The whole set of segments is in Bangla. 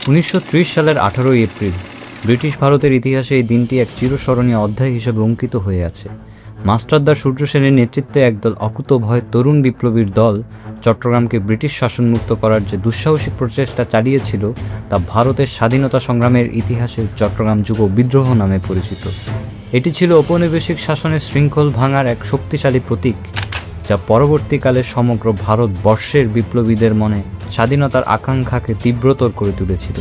1930 সালের 18 এপ্রিল ব্রিটিশ ভারতের ইতিহাসে এই দিনটি এক চিরস্মরণীয় অধ্যায় হিসেবে অঙ্কিত হয়ে আছে। মাস্টারদা সূর্য সেনের নেতৃত্বে একদল অকুতোভয় তরুণ বিপ্লবীর দল চট্টগ্রামকে ব্রিটিশ শাসনমুক্ত করার যে দুঃসাহসিক প্রচেষ্টা চালিয়েছিল তা ভারতের স্বাধীনতা সংগ্রামের ইতিহাসে চট্টগ্রাম যুব বিদ্রোহ নামে পরিচিত। এটি ছিল ঔপনিবেশিক শাসনের শৃঙ্খল ভাঙার এক শক্তিশালী প্রতীক, যা পরবর্তীকালে সমগ্র ভারতবর্ষের বিপ্লবীদের মনে স্বাধীনতার আকাঙ্ক্ষাকে তীব্রতর করে তুলেছিল।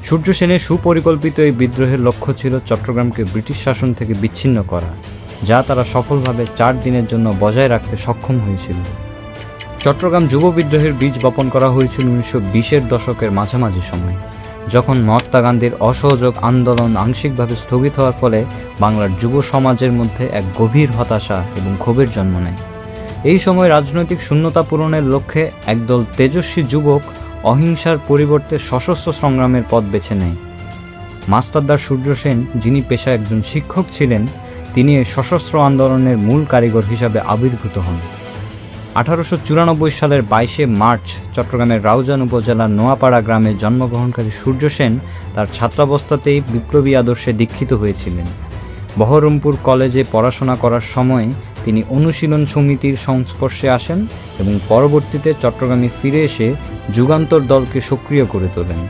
সূর্য সেনের সুপরিকল্পিত এই বিদ্রোহের লক্ষ্য ছিল চট্টগ্রামকে ব্রিটিশ শাসন থেকে বিচ্ছিন্ন করা, যা তারা সফলভাবে 4 দিনের জন্য বজায় রাখতে সক্ষম হয়েছিল। চট্টগ্রাম যুব বিদ্রোহের বীজ বপন করা হয়েছিল 1920-এর দশকের মাঝামাঝি সময়, যখন মহাত্মা গান্ধীর অসহযোগ আন্দোলন আংশিকভাবে স্থগিত হওয়ার ফলে বাংলার যুব সমাজের মধ্যে এক গভীর হতাশা এবং ক্ষোভের জন্ম নেয়। এই সময় রাজনৈতিক শূন্যতা পূরণের লক্ষ্যে একদল তেজস্বী যুবক অহিংসার পরিবর্তে সশস্ত্র সংগ্রামের পথ বেছে নেয়। মাস্টারদা সূর্য সেন, যিনি পেশায় একজন শিক্ষক ছিলেন, তিনি এই সশস্ত্র আন্দোলনের মূল কারিগর হিসাবে আবির্ভূত হন। 1894 সালের 22 মার্চ চট্টগ্রামের রাউজান উপজেলার নোয়াপাড়া গ্রামে জন্মগ্রহণকারী সূর্য সেন তার ছাত্রাবস্থাতেই বিপ্লবী আদর্শে দীক্ষিত হয়েছিলেন। বহরমপুর কলেজে পড়াশোনা করার সময় তিনি অনুশীলন সমিতির সংস্পর্শে আসেন এবং পরবর্তীতে চট্টগ্রামে ফিরে এসে যুগান্তর দলকে সক্রিয় করে তোলেন।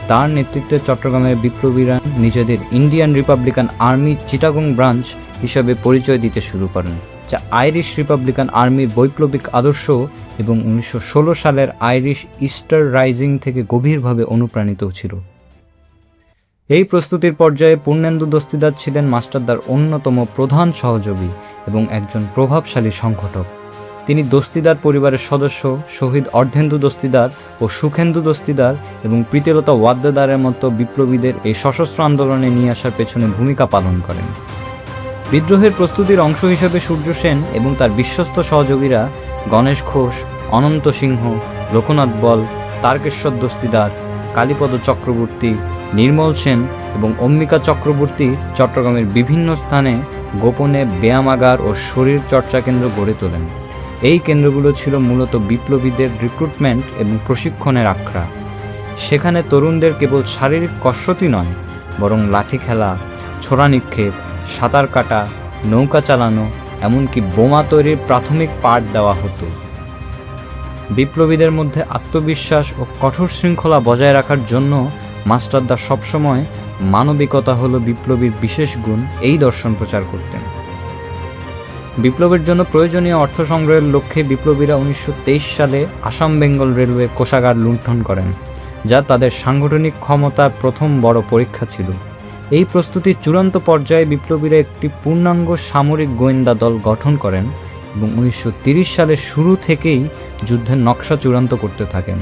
তার নেতৃত্বে চট্টগ্রামের বিপ্লবীরা নিজেদের Indian Republican army Chittagong branch হিসাবে পরিচয় দিতে শুরু করেন, যা আইরিশ রিপাবলিকান আর্মির বৈপ্লবিক আদর্শ এবং 1916 সালের আইরিশ ইস্টার রাইজিং থেকে গভীরভাবে অনুপ্রাণিত ছিল। এই প্রস্তুতির পর্যায়ে পূর্ণেন্দু দস্তিদার ছিলেন মাস্টারদার অন্যতম প্রধান সহযোগী এবং একজন প্রভাবশালী সংগঠক। তিনি দস্তিদার পরিবারের সদস্য শহীদ অর্ধেন্দু দস্তিদার ও সুখেন্দু দস্তিদার এবং প্রীতিলতা ওয়াদ্দেদারের মতো বিপ্লবীদের এই সশস্ত্র আন্দোলনে নিয়ে আসার পেছনে ভূমিকা পালন করেন। বিদ্রোহের প্রস্তুতির অংশ হিসেবে সূর্য সেন এবং তার বিশ্বস্ত সহযোগীরা গণেশ ঘোষ, অনন্ত সিংহ, লোকনাথ বল, তারকেশ্বর দস্তিদার, কালীপদ চক্রবর্তী, নির্মল সেন এবং অম্বিকা চক্রবর্তী চট্টগ্রামের বিভিন্ন স্থানে গোপনে ব্যায়ামাগার ও শরীর চর্চা কেন্দ্র গড়ে তোলেন। এই কেন্দ্রগুলো ছিল মূলত বিপ্লবীদের রিক্রুটমেন্ট এবং প্রশিক্ষণের আখড়া। সেখানে তরুণদের কেবল শারীরিক কসরতই নয়, বরং লাঠি খেলা, ছোড়া নিক্ষেপ, সাঁতার কাটা, নৌকা চালানো, এমনকি বোমা তৈরির প্রাথমিক পাঠ দেওয়া হতো। বিপ্লবীদের মধ্যে আত্মবিশ্বাস ও কঠোর শৃঙ্খলা বজায় রাখার জন্য মাস্টারদা সবসময় মানবিকতা হলো বিপ্লবীর বিশেষ গুণ এই দর্শন প্রচার করতেন। বিপ্লবের জন্য প্রয়োজনীয় অর্থ সংগ্রহের লক্ষ্যে বিপ্লবীরা 1923 সালে আসাম বেঙ্গল রেলওয়ে কোষাগার লুণ্ঠন করেন, যা তাদের সাংগঠনিক ক্ষমতার প্রথম বড় পরীক্ষা ছিল। এই প্রস্তুতির চূড়ান্ত পর্যায়ে বিপ্লবীরা একটি পূর্ণাঙ্গ সামরিক গোয়েন্দা দল গঠন করেন এবং 1930 সালের শুরু থেকেই যুদ্ধের নকশা চূড়ান্ত করতে থাকেন।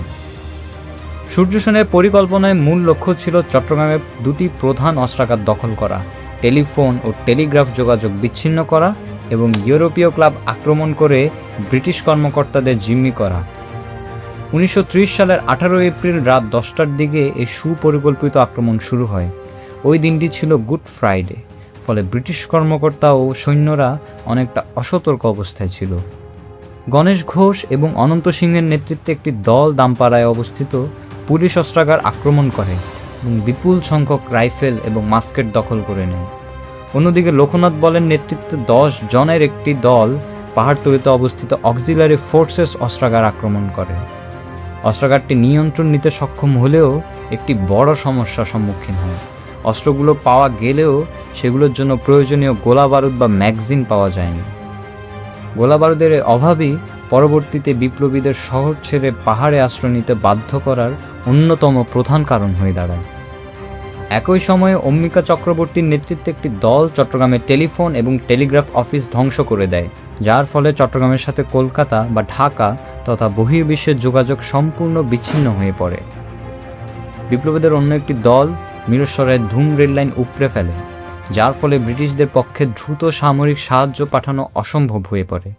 সূর্য সেনের পরিকল্পনায় মূল লক্ষ্য ছিল চট্টগ্রামের 2টি প্রধান অস্ত্রাগার দখল করা, টেলিফোন ও টেলিগ্রাফ যোগাযোগ বিচ্ছিন্ন করা এবং ইউরোপীয় ক্লাব আক্রমণ করে ব্রিটিশ কর্মকর্তাদের জিম্মি করা। 1930 সালের 18 এপ্রিল রাত 10টার দিকে এই সুপরিকল্পিত আক্রমণ শুরু হয়। ওই দিনটি ছিল গুড ফ্রাইডে, ফলে ব্রিটিশ কর্মকর্তা ও সৈন্যরা অনেকটা অসতর্ক অবস্থায় ছিল। গণেশ ঘোষ এবং অনন্ত সিংহের নেতৃত্বে একটি দল দামপাড়ায় অবস্থিত পুলিশ অস্ত্রাগার আক্রমণ করে এবং বিপুল সংখ্যক রাইফেল এবং মাস্কেট দখল করে নেয়। অন্যদিকে লোকনাথ বলের নেতৃত্বে 10 জনের একটি দল পাহাড়তলিতে অবস্থিত অক্সিলারি ফোর্সেস অস্ত্রাগার আক্রমণ করে। অস্ত্রাগারটি নিয়ন্ত্রণ নিতে সক্ষম হলেও একটি বড় সমস্যার সম্মুখীন হয়। অস্ত্রগুলো পাওয়া গেলেও সেগুলোর জন্য প্রয়োজনীয় গোলা বারুদ বা ম্যাগাজিন পাওয়া যায়নি। গোলা বারুদের অভাবই পরবর্তীতে বিপ্লবীদের শহর ছেড়ে পাহাড়ে আশ্রয় নিতে বাধ্য করার অন্যতম প্রধান কারণ হয়ে দাঁড়ায়। একই সময়ে অম্বিকা চক্রবর্তীর নেতৃত্বে একটি দল চট্টগ্রামের টেলিফোন এবং টেলিগ্রাফ অফিস ধ্বংস করে দেয়, যার ফলে চট্টগ্রামের সাথে কলকাতা বা ঢাকা তথা বহির্বিশ্বের যোগাযোগ সম্পূর্ণ বিচ্ছিন্ন হয়ে পড়ে। বিপ্লবীদের অন্য একটি দল মিরসরাইয়ের ধুম রেললাইন উপড়ে ফেলে, যার ফলে ব্রিটিশদের পক্ষে দ্রুত সামরিক সাহায্য পাঠানো অসম্ভব হয়ে পড়ে।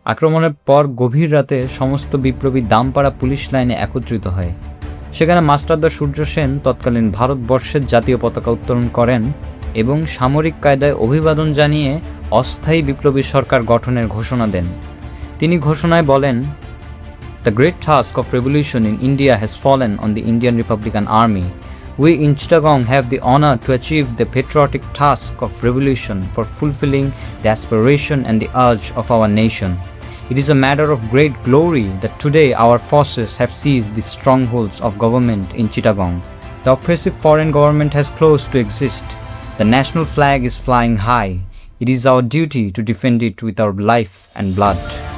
আক্রমণের পর গভীর রাতে সমস্ত বিপ্লবী দামপাড়া পুলিশ লাইনে একত্রিত হয়। সেখানে মাস্টারদা সূর্য সেন তৎকালীন ভারতবর্ষের জাতীয় পতাকা উত্তোলন করেন এবং সামরিক কায়দায় অভিবাদন জানিয়ে অস্থায়ী বিপ্লবী সরকার গঠনের ঘোষণা দেন। তিনি ঘোষণায় বলেন, The great task of revolution in India has fallen on the Indian Republican Army. We in Chittagong have the honor to achieve the patriotic task of revolution for fulfilling the aspiration and the urge of our nation. It is a matter of great glory that today our forces have seized the strongholds of government in Chittagong. The oppressive foreign government has closed to exist. The national flag is flying high. It is our duty to defend it with our life and blood.